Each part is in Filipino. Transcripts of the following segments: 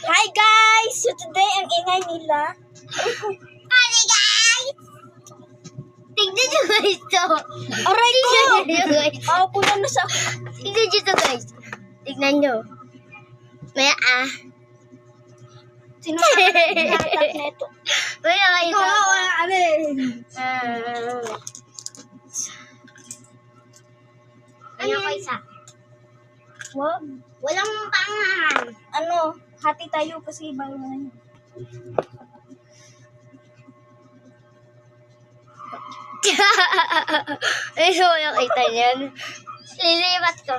Hi guys! So today, ang ingay nila. Hi guys! Tignan nyo guys to. Aray ko! Tignan nyo guys. Puno na sa... Tignan nyo to guys. Tignan nyo. May Sino makakatak neto? May nakita. wala kami. Ano ko isa? Wag. Walang pangahan. Ano, hati tayo kasi bago na yun. Ay, so nakita niyan. Lilipat ko.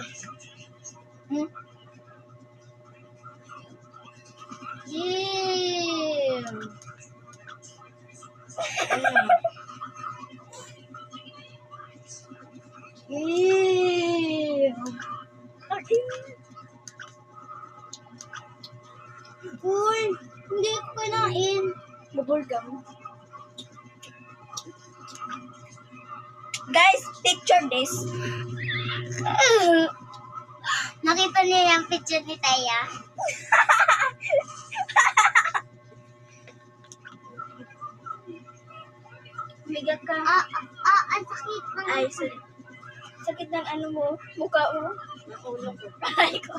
Yeah. Uy, hindi ko kinain. Bubblegum. Guys, picture this. Nakita niya yung picture ni Taya. Bigat ka. Ang sakit ng Ay, sorry. Sakit ng ano mo, mukha mo. Nakulong ko. Aray ko.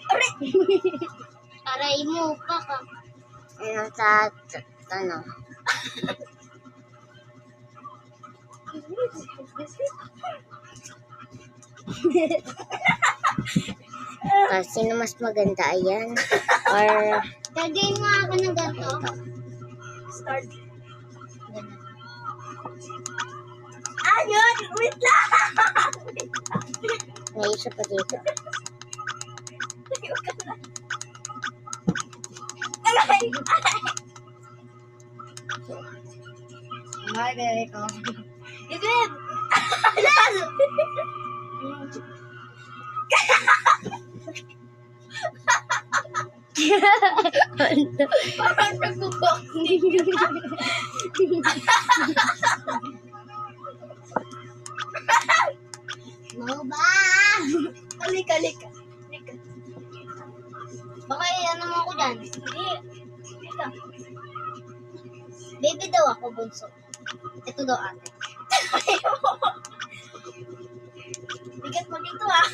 Aray! Aray mo pa ka. Ano sa ano? Sino mas maganda, ayan? Or gagawin mo ako ng ganito? Start. Ayun! Wait lang! May isa pa dito. Aray! Magagaling ko. Idwin! Parang nagbuboxing. Mo ba? Halika. Baka ano mo ako dyan? Hindi. Halika. Baby daw ako, bunso. Ito daw ate. Bigat mo dito ah.